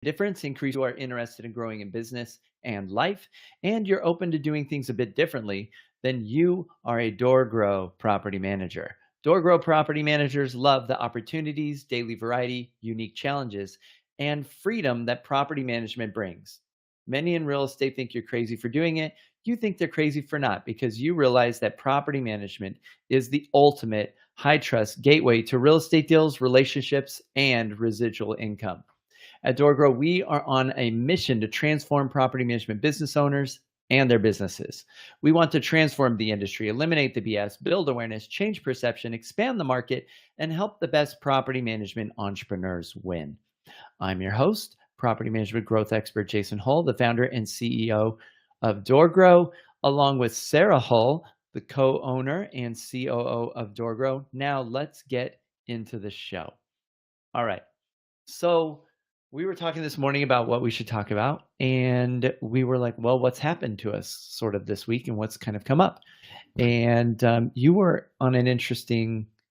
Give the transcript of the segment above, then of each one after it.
Difference, increase you are interested in growing in business and life, and you're open to doing things a bit differently, then you are a DoorGrow property manager. DoorGrow property managers love the opportunities, daily variety, unique challenges, and freedom that property management brings. Many in real estate think you're crazy for doing it. You think they're crazy for not because you realize that property management is the ultimate high trust gateway to real estate deals, relationships, and residual income. At DoorGrow, we are on a mission to transform property management business owners and their businesses. We want to transform the industry, eliminate the BS, build awareness, change perception, expand the market, and help the best property management entrepreneurs win. I'm your host, property management growth expert Jason Hull, the founder and CEO of DoorGrow, along with Sarah Hull, the co owner and COO of DoorGrow. Now, let's get into the show. All right. So, we were talking this morning about what we should talk about, and we were like, well, what's happened to us sort of this week and what's kind of come up? And you were on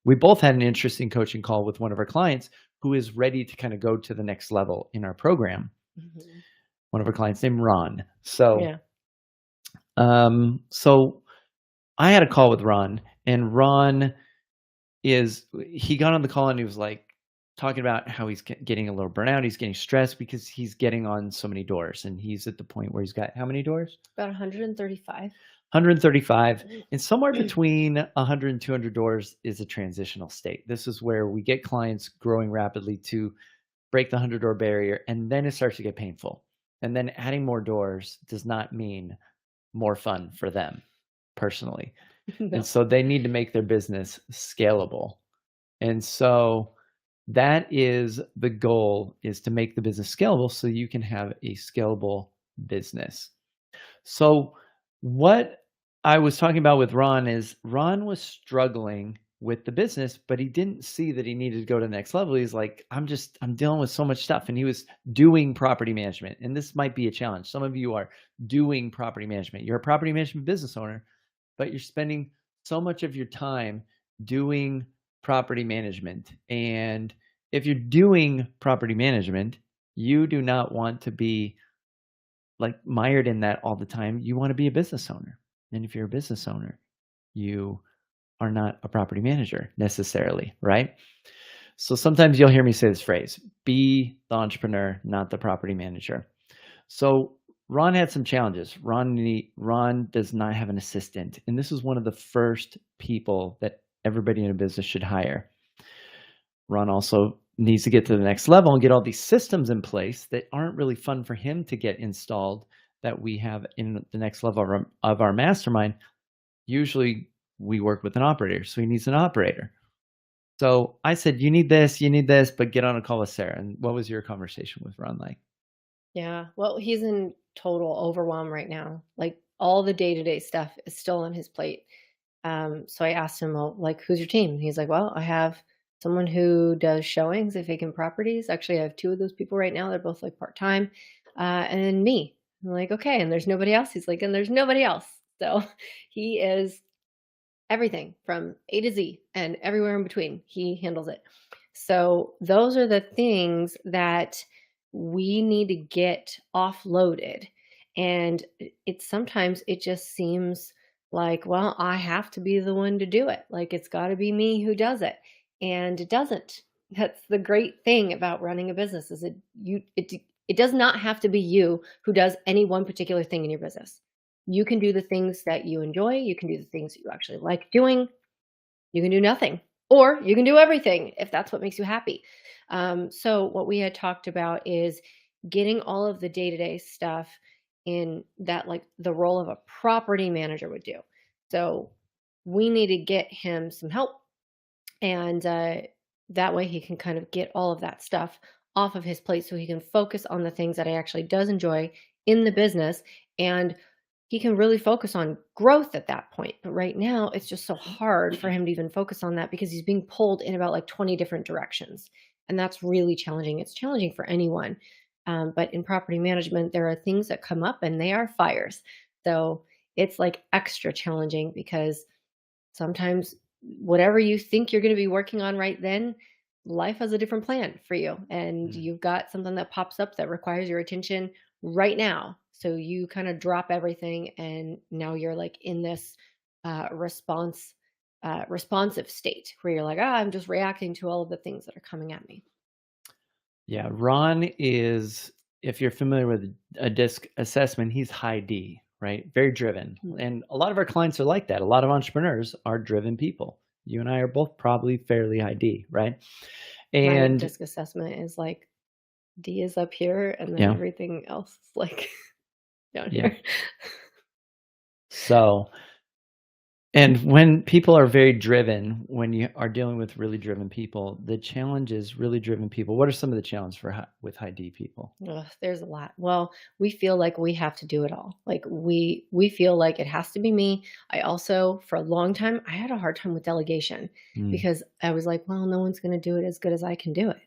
we both had an interesting coaching call with one of our clients who is ready to kind of go to the next level in our program. Mhm. One of our clients named Ron. So, Yeah. so I had a call with Ron, and he got on the call and he was like talking about how he's getting a little burnout. He's getting stressed because he's getting on so many doors, and he's at the point where he's got how many doors? About 135. 135, and somewhere between 100 and 200 doors is a transitional state. This is where we get clients growing rapidly to break the 100-door barrier, and then it starts to get painful. And then adding more doors does not mean more fun for them personally. And No. so they need to make their business scalable. And so that is the goal, is to make the business scalable so you can have a scalable business. So what I was talking about with Ron is Ron was struggling with the business, but he didn't see that he needed to go to the next level. He's like, I'm dealing with so much stuff. And he was doing property management. And this might be a challenge. Some of you are doing property management. You're a property management business owner, but you're spending so much of your time doing property management. And if you're doing property management, you do not want to be like mired in that all the time. You want to be a business owner. And if you're a business owner, you are not a property manager necessarily, right? So sometimes you'll hear me say this phrase, be the entrepreneur, not the property manager. So Ron had some challenges. Ron does not have an assistant. And this is one of the first people that everybody in a business should hire. Ron also needs to get to the next level and get all these systems in place that aren't really fun for him to get installed, that we have in the next level of our mastermind. Usually we work with an operator, so he needs an operator. So I said, you need this, but get on a call with Sarah. And what was your conversation with Ron like? Yeah. Well, he's in total overwhelm right now. Like all the day-to-day stuff is still on his plate. So I asked him, well, like, who's your team? And he's like, well, I have someone who does showings of vacant properties. Actually, I have two of those people right now. They're both like part-time. And then me. I'm like, okay. And there's nobody else. He's like, and there's nobody else. So he is everything from A to Z and everywhere in between. He handles it. So those are the things that we need to get offloaded. And sometimes it just seems like, well, I have to be the one to do it. Like it's got to be me who does it. And it doesn't. That's the great thing about running a business is it does not have to be you who does any one particular thing in your business. You can do the things that you enjoy. You can do the things that you actually like doing. You can do nothing, or you can do everything if that's what makes you happy. So, what we had talked about is getting all of the day to day stuff in that, like the role of a property manager would do. So, we need to get him some help, and that way he can kind of get all of that stuff off of his plate so he can focus on the things that he actually does enjoy in the business. And he can really focus on growth at that point. But right now, it's just so hard for him to even focus on that because he's being pulled in about like 20 different directions. And that's really challenging. It's challenging for anyone. But in property management, there are things that come up and they are fires. So it's like extra challenging because sometimes whatever you think you're going to be working on right then life has a different plan for you, and Mm. you've got something that pops up that requires your attention right now. So you kind of drop everything, and now you're like in this responsive state where you're like, I'm just reacting to all of the things that are coming at me. Yeah, Ron is, if you're familiar with a DISC assessment, he's high D, right? Very driven. Hmm. And a lot of our clients are like that. A lot of entrepreneurs are driven people. You and I are both probably fairly high D, right? My And disc assessment is like D is up here, and then yeah, everything else is like down yeah. here. So, and when people are very driven, when you are dealing with really driven people, the challenge is really driven people. What are some of the challenges for with high D people? Ugh, there's a lot. Well, we feel like we have to do it all. Like we feel like it has to be me. I also, for a long time, I had a hard time with delegation Mm, because I was like, well, no one's going to do it as good as I can do it.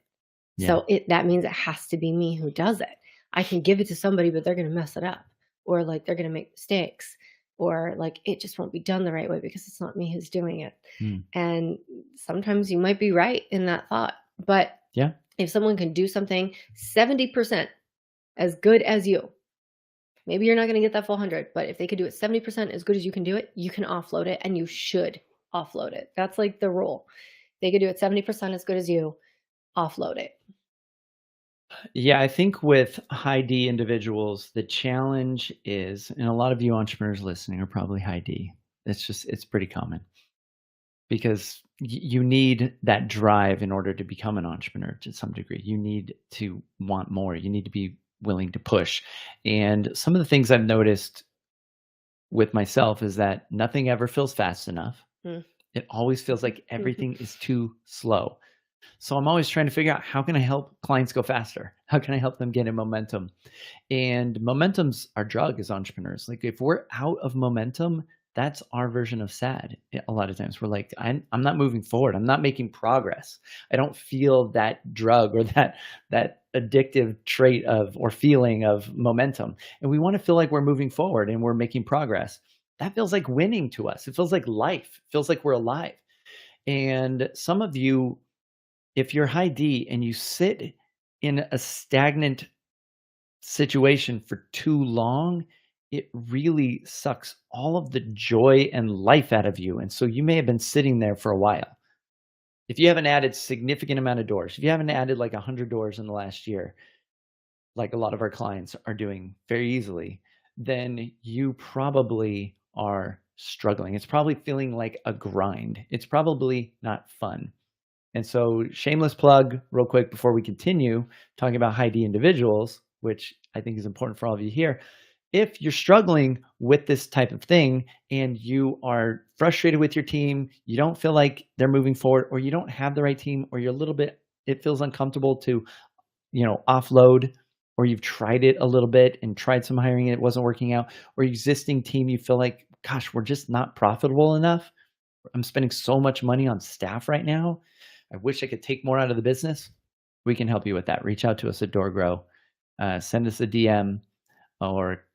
yeah. So that means it has to be me who does it. I can give it to somebody, but they're going to mess it up, or like they're going to make mistakes, or like it just won't be done the right way because it's not me who's doing it. Mm, And sometimes you might be right in that thought, but yeah. if someone can do something 70% as good as you, maybe you're not going to get that full 100, but if they could do it 70% as good as you can do it, you can offload it, and you should offload it. That's like the rule. They could do it 70% as good as you, offload it. Yeah, I think with high D individuals, the challenge is, and a lot of you entrepreneurs listening are probably high D. It's pretty common because you need that drive in order to become an entrepreneur to some degree. You need to want more. You need to be willing to push. And some of the things I've noticed with myself is that nothing ever feels fast enough. Mm. It always feels like everything is too slow. So I'm always trying to figure out, how can I help clients go faster? How can I help them get in momentum? And momentum's our drug as entrepreneurs. Like if we're out of momentum, that's our version of sad. A lot of times we're like, I'm not moving forward. I'm not making progress. I don't feel that drug or that addictive trait of or feeling of momentum. And we want to feel like we're moving forward and we're making progress. That feels like winning to us. It feels like life. It feels like we're alive. And some of you, if you're high D and you sit in a stagnant situation for too long, it really sucks all of the joy and life out of you. And so you may have been sitting there for a while. If you haven't added significant amount of doors, if you haven't added like 100 doors in the last year, like a lot of our clients are doing very easily, then you probably are struggling. It's probably feeling like a grind. It's probably not fun. And so, shameless plug, real quick, before we continue talking about high D individuals, which I think is important for all of you here. If you're struggling with this type of thing and you are frustrated with your team, you don't feel like they're moving forward, or you don't have the right team, or you're a little bit, it feels uncomfortable to, offload, or you've tried it a little bit and tried some hiring and it wasn't working out, or existing team, you feel like, gosh, we're just not profitable enough. I'm spending so much money on staff right now. I wish I could take more out of the business. We can help you with that. Reach out to us at DoorGrow. Send us a DM or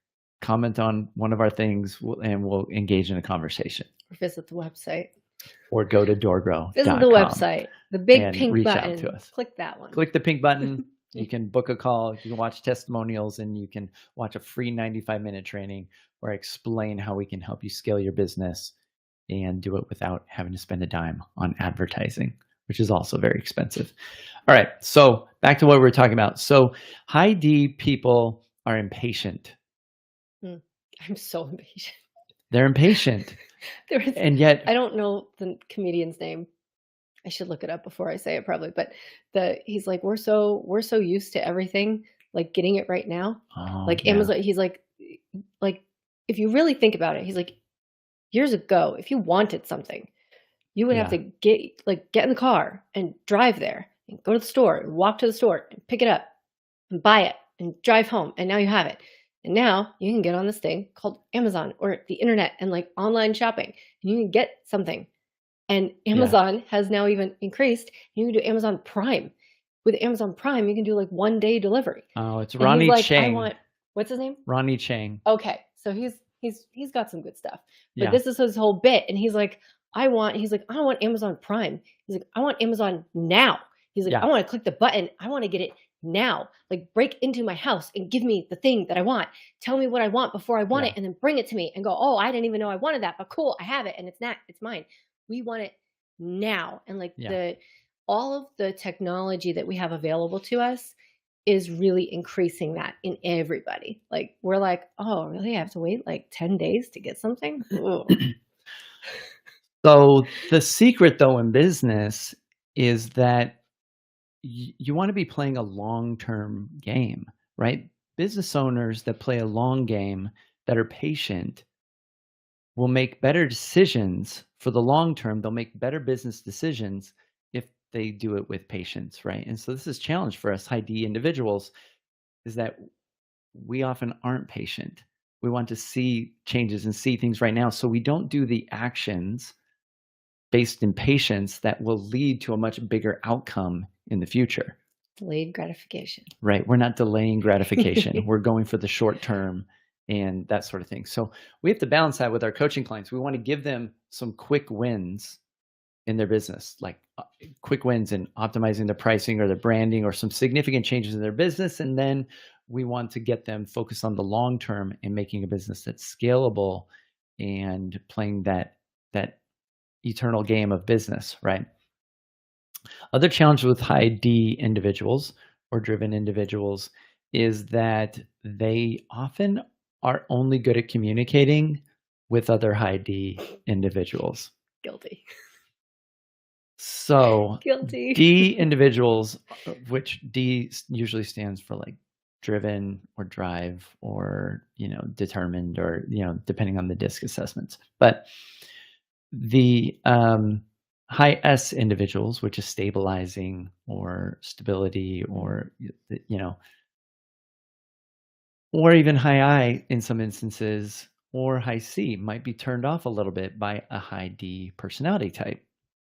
comment on one of our things, and we'll engage in a conversation. Visit the website. Or go to Visit the doorgrow.com website. The big and pink reach out to button. us. Click that one. Click the pink button. You can book a call. You can watch testimonials, and you can watch a free 95-minute training where I explain how we can help you scale your business and do it without having to spend a dime on advertising, which is also very expensive. All right. So back to what we were talking about. So high D people are impatient. I'm so impatient. They're impatient. And yet, I don't know the comedian's name. I should look it up before I say it probably, but he's like, we're so used to everything, like getting it right now. Like yeah. Amazon, he's like if you really think about it, he's like, years ago, if you wanted something, you would have to get in the car and drive there and go to the store and walk to the store and pick it up and buy it and drive home. And now you have it. And now you can get on this thing called Amazon or the internet and like online shopping, and you can get something. And Amazon has now even increased. You can do Amazon Prime. With Amazon Prime, you can do like 1-day delivery. Oh, it's And Ronnie he's like, Chang. What's his name? Ronnie Chang. Okay. So he's got some good stuff. But Yeah. this is his whole bit. And he's like, I don't want Amazon Prime. He's like, I want Amazon now. He's like, "I Yeah. wanna click the button. I wanna get it now. Like, break into my house and give me the thing that I want. Tell me what I want before I want Yeah. it, and then bring it to me," and go, "Oh, I didn't even know I wanted that, but cool, I have it, and it's mine." We want it now, and, like, Yeah. the all of the technology that we have available to us is really increasing that in everybody. Like, we're like, "Oh, really? I have to wait, like, 10 days to get something? Ooh." So the secret though in business is that you want to be playing a long-term game, right? Business owners that play a long game, that are patient, will make better decisions for the long term. They'll make better business decisions if they do it with patience, right? And so this is a challenge for us high D individuals is that we often aren't patient. We want to see changes and see things right now. So we don't do the actions based in patience that will lead to a much bigger outcome in the future. Delayed gratification. Right, we're not delaying gratification. We're going for the short term and that sort of thing. So, we have to balance that with our coaching clients. We wanna give them some quick wins in their business, like, quick wins in optimizing their pricing or their branding or some significant changes in their business, and then we want to get them focused on the long term and making a business that's scalable and playing that eternal game of business, right? Other challenge with high D individuals or driven individuals is that they often are only good at communicating with other high D individuals. Guilty. So Guilty. D individuals, which usually stands for like driven or drive or determined or depending on the disc assessments. But the high S individuals, which is stabilizing or stability or, you know, or even high I in some instances, or high C might be turned off a little bit by a high D personality type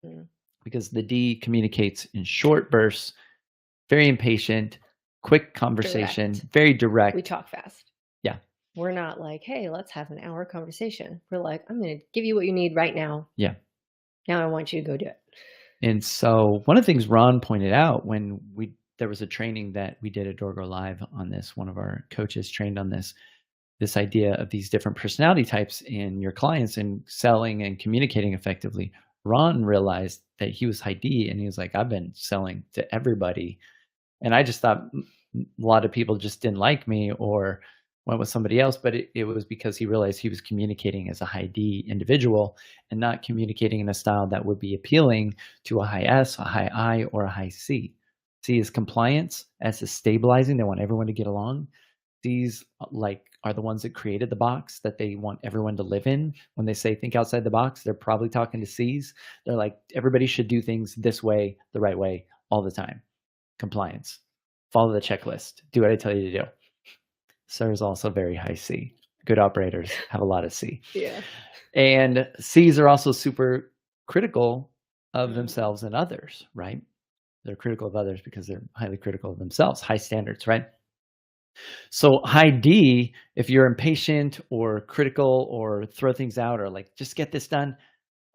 Mm, because the D communicates in short bursts, very impatient, quick conversation, direct. very We direct. talk fast. Yeah. We're not like, "Hey, let's have an hour conversation." We're like, "I'm gonna give you what you need right now. Yeah. Now I want you to go do it." And so one of the things Ron pointed out when there was a training that we did at DoorGrow Live on this, one of our coaches trained on this idea of these different personality types in your clients and selling and communicating effectively. Ron realized that he was high D and he was like, I've been selling to everybody. And I just thought a lot of people just didn't like me or went with somebody else, but it was because he realized he was communicating as a high D individual and not communicating in a style that would be appealing to a high S, a high I, or a high C. C is compliance, S is stabilizing. They want everyone to get along. These like are the ones that created the box that they want everyone to live in. When they say think outside the box, they're probably talking to C's. They're like everybody should do things this way, the right way, all the time. Compliance. Follow the checklist. Do what I tell you to do. SIR is also very high C. Good operators have a lot of C. Yeah. And C's are also super critical of Mm, themselves and others, right? They're critical of others because they're highly critical of themselves, high standards, right? So high D, if you're impatient or critical or throw things out or like just get this done,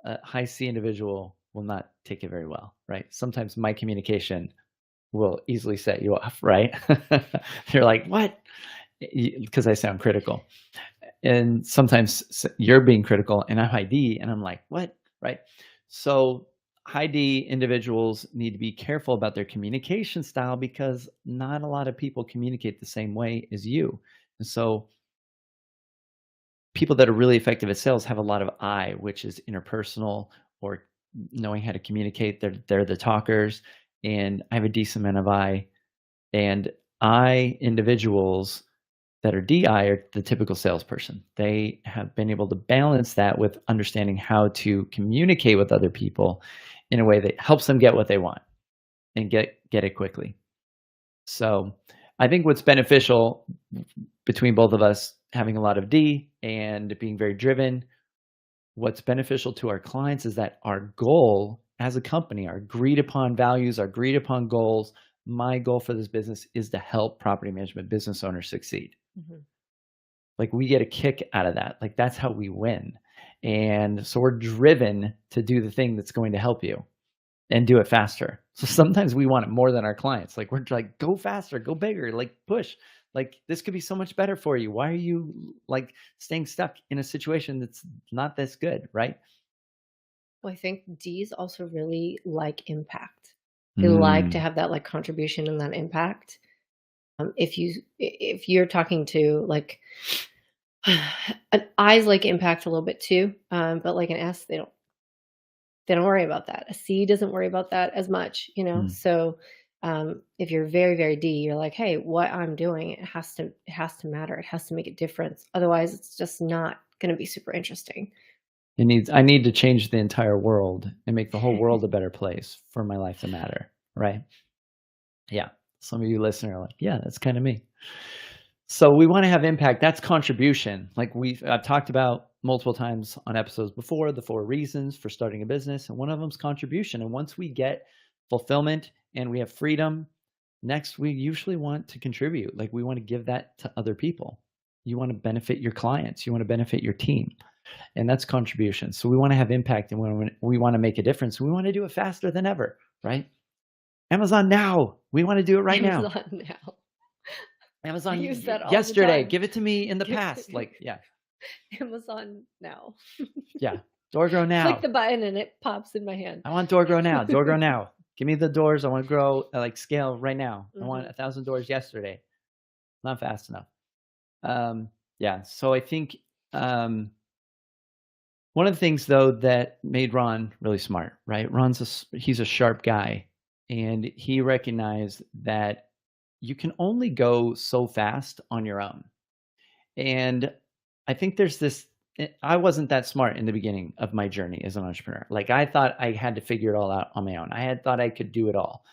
a high C individual will not take it very well, right? Sometimes my communication will easily set you off, right? You're like, what? Because I sound critical. And sometimes you're being critical and I'm high D and I'm like, what? Right. So high D individuals need to be careful about their communication style because not a lot of people communicate the same way as you. And so people that are really effective at sales have a lot of I, which is interpersonal or knowing how to communicate. They're the talkers. And I have a decent amount of I. And I individuals that are DI are the typical salesperson. They have been able to balance that with understanding how to communicate with other people in a way that helps them get what they want and get it quickly. So I think what's beneficial between both of us having a lot of D and being very driven, what's beneficial to our clients is that our goal as a company, our agreed upon values, our agreed upon goals, my goal for this business is to help property management business owners succeed. mhm. Like, we get a kick out of that. Like, that's how we win. And so we're driven to do the thing that's going to help you. and do it faster. So sometimes we want it more than our clients. Like we're like, go faster, go bigger, like push. Like this could be so much better for you. Why are you like staying stuck in a situation that's not this good, right? Well, I think D's also really like impact. They like to Mm, have that like contribution and that impact. If you're talking to like an I's like impact a little bit too, but like an S, they don't worry about that. A C doesn't worry about that as much, you know. mm. So if you're very very D, you're like, hey, what I'm doing, it has to matter. It has to make a difference. Otherwise, it's just not going to be super interesting. I need to change the entire world and make the whole world a better place for my life to matter, right? Yeah. Some of you listening are like, yeah, that's kind of me. So we want to have impact. That's contribution. Like I've talked about multiple times on episodes before, the 4 reasons for starting a business, and one of them is contribution. And once we get fulfillment and we have freedom, next we usually want to contribute. Like we want to give that to other people. You want to benefit your clients, you want to benefit your team, and that's contribution. So we want to have impact, and we want to make a difference. We want to do it faster than ever, right? Amazon now. We want to do it right now. Amazon now. I Amazon use that all the yesterday. time. Give it to me in the past. Like, yeah, Amazon now. yeah. DoorGrow Click now. the button and it pops in my hand. I want DoorGrow now. DoorGrow now. Give me the doors. I want to grow like scale right now. I want Mhm. 1,000 doors yesterday. Not fast enough. Yeah. So I think one of the things though that made Ron really smart, right? He's a sharp guy, and he recognized that you can only go so fast on your own. And I think there's this I wasn't that smart in the beginning of my journey as an entrepreneur. Like I thought I had to figure it all out on my own. I had thought I could do it all.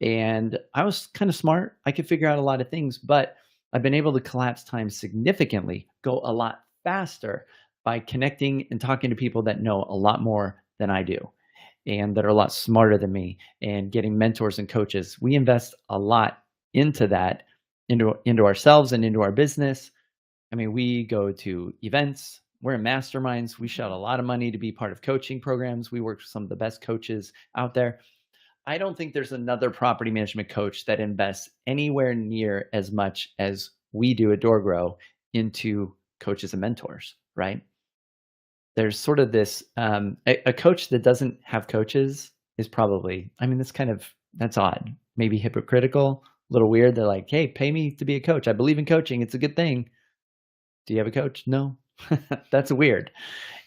And I was kind of smart. I could figure out a lot of things, but I've been able to collapse time significantly, go a lot faster by connecting and talking to people that know a lot more than I do and that are a lot smarter than me, and getting mentors and coaches. We invest a lot into that, into ourselves and into our business. I mean, we go to events, we're in masterminds, we shell a Mhm. lot of money to be part of coaching programs. We work with some of the best coaches out there. I don't think there's another property management coach that invests anywhere near as much as we do at DoorGrow into coaches and mentors, right? There's sort of this a coach that doesn't have coaches is probably, I mean, that's odd, maybe hypocritical, a little weird. They're like, hey, pay me to be a coach. I believe in coaching. It's a good thing. Do you have a coach? No. That's weird.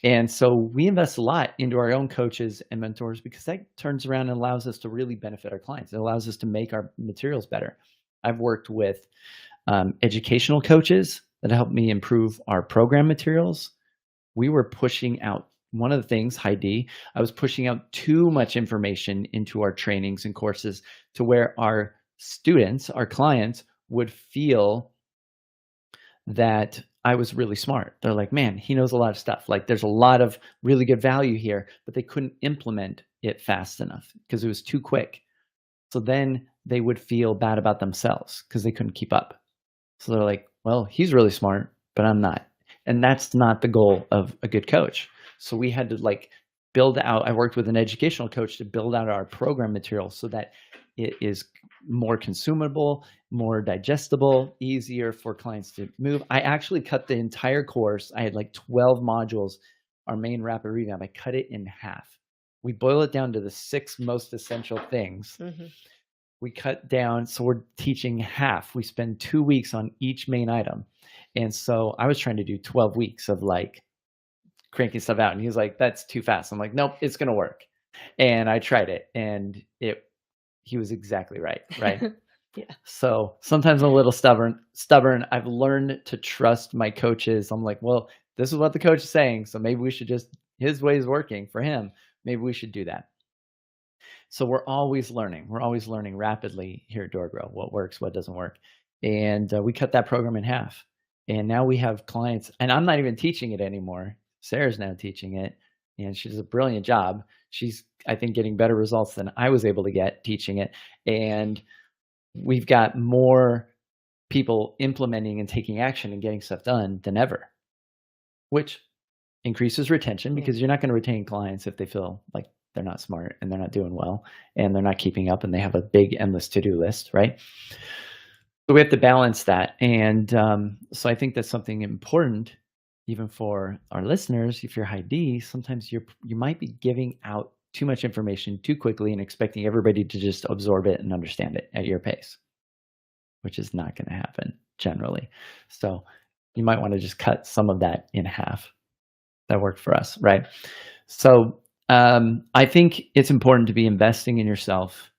And so we invest a lot into our own coaches and mentors because that turns around and allows us to really benefit our clients. It allows us to make our materials better. I've worked with educational coaches that help me improve our program materials. We were pushing out one of the things, Heidi, I was pushing out too much information into our trainings and courses to where our students, our clients, would feel that I was really smart. They're like, man, he knows a lot of stuff. Like, there's a lot of really good value here, but they couldn't implement it fast enough because it was too quick. So then they would feel bad about themselves because they couldn't keep up. So they're like, well, he's really smart, but I'm not. And that's not the goal of a good coach. So we had to like build out, I worked with an educational coach to build out our program material so that it is more consumable, more digestible, easier for clients to move. I actually cut the entire course. I had like 12 modules, our main rapid revamp. I cut it in half. We boil it down to the 6 most essential things. Mhm. We cut down, so we're teaching half. We spend 2 weeks on each main item. And so I was trying to do 12 weeks of like cranking stuff out. And he was like, that's too fast. I'm like, nope, it's going to work. And I tried it, and he was exactly right. Right. Yeah. So sometimes I'm a little stubborn. I've learned to trust my coaches. I'm like, well, this is what the coach is saying. So maybe we should just, his way is working for him. Maybe we should do that. So we're always learning. We're always learning rapidly here at DoorGrow, what works, what doesn't work. And we cut that program in half. And now we have clients, and I'm not even teaching it anymore. Sarah's now teaching it, and she does a brilliant job. She's, I think, getting better results than I was able to get teaching it. And we've got more people implementing and taking action and getting stuff done than ever, which increases retention Yeah. because you're not going to retain clients if they feel like they're not smart and they're not doing well and they're not keeping up and they have a big endless to-do list, right? So we have to balance that. And so I think that's something important even for our listeners. If you're high D, sometimes you might be giving out too much information too quickly and expecting everybody to just absorb it and understand it at your pace, which is not going to happen generally. So you might want to just cut some of that in half. That worked for us, right? So I think it's important to be investing in yourself.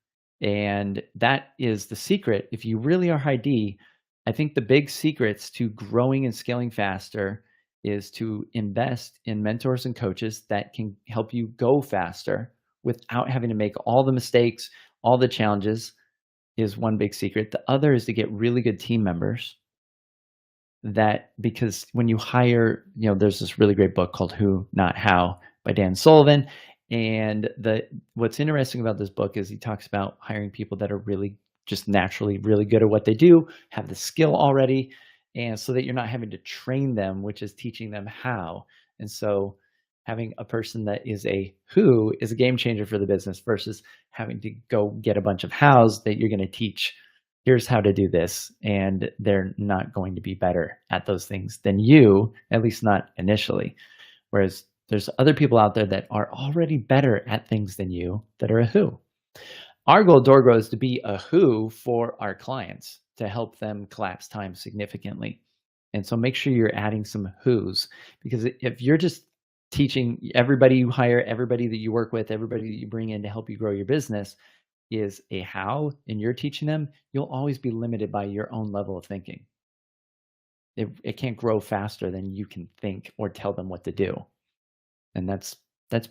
And that is the secret. If you really are high D, I think the big secrets to growing and scaling faster is to invest in mentors and coaches that can help you go faster without having to make all the mistakes, all the challenges is one big secret. The other is to get really good team members that because when you hire, there's this really great book called Who, Not How by Dan Sullivan. And what's interesting about this book is he talks about hiring people that are really just naturally really good at what they do, have the skill already, and so that you're not having to train them, which is teaching them how. And so having a person that is a who is a game changer for the business versus having to go get a bunch of hows that you're going to teach. Here's how to do this, and they're not going to be better at those things than you, at least not initially. Whereas there's other people out there that are already better at things than you that are a who. Our goal at DoorGrow is to be a who for our clients to help them collapse time significantly. And so make sure you're adding some who's, because if you're just teaching everybody you hire, everybody that you work with, everybody that you bring in to help you grow your business is a how, and you're teaching them, you'll always be limited by your own level of thinking. It can't grow faster than you can think or tell them what to do. And that's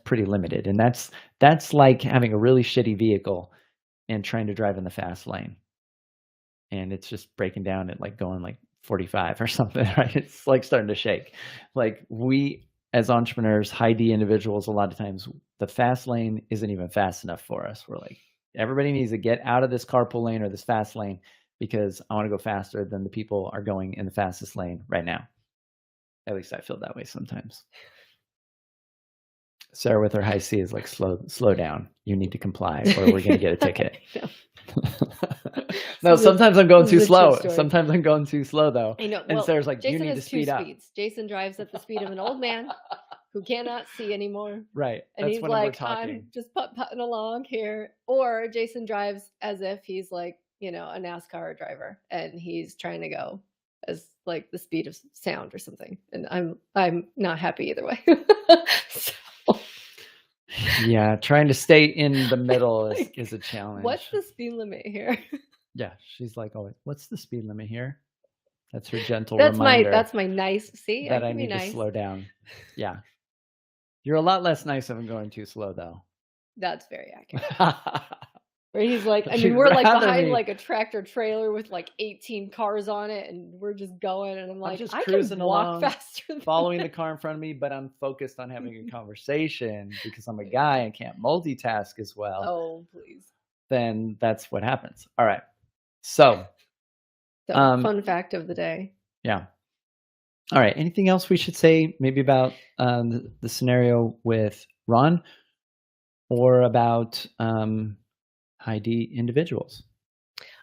pretty limited. And that's like having a really shitty vehicle and trying to drive in the fast lane. And it's just breaking down at like going like 45 or something, right? It's like starting to shake. Like we as entrepreneurs, high D individuals, a lot of times the fast lane isn't even fast enough for us. We're like, everybody needs to get out of this carpool lane or this fast lane because I want to go faster than the people are going in the fastest lane right now. At least I feel that way sometimes. Sarah with her high C is like, slow down. You need to comply or we're going to get a ticket. No, sometimes I'm going too slow. Sometimes I'm going too slow though. I know. And Sarah's like, you need to speed up. Jason drives at the speed of an old man who cannot see anymore. Right. And he's like, I'm just putting along here. Or Jason drives as if he's like, a NASCAR driver and he's trying to go as like the speed of sound or something. And I'm not happy either way. Yeah, trying to stay in the middle is a challenge. What's the speed limit here? Yeah, she's like, oh, what's the speed limit here? That's her gentle reminder. That's my nice. See, that I need to slow down. Yeah, you're a lot less nice if I'm going too slow, though. That's very accurate. Where he's like, we're like behind like a tractor trailer with like 18 cars on it, and we're just going, and I'm like, I can walk faster, following the car in front of me, but I'm focused on having a conversation because I'm a guy and can't multitask as well. Oh, please. Then that's what happens. All right. So fun fact of the day. Yeah. All right. Anything else we should say maybe about the scenario with Ron or about high D individuals?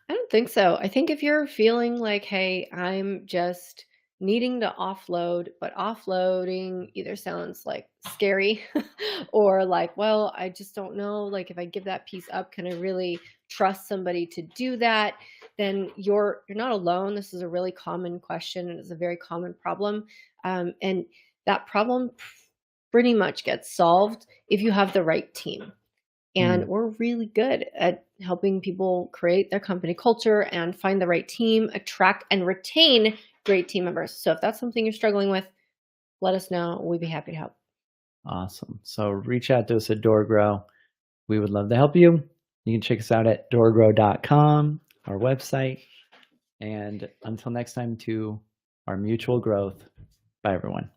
I don't think so. I think if you're feeling like, hey, I'm just needing to offload, but offloading either sounds like scary or like, well, I just don't know. Like if I give that piece up, can I really trust somebody to do that? Then you're not alone. This is a really common question and it's a very common problem. And that problem pretty much gets solved if you have the right team. And we're really good at helping people create their company culture and find the right team, attract and retain great team members. So if that's something you're struggling with, let us know. We'd be happy to help. Awesome. So reach out to us at DoorGrow. We would love to help you. You can check us out at doorgrow.com, our website. And until next time, to our mutual growth. Bye, everyone.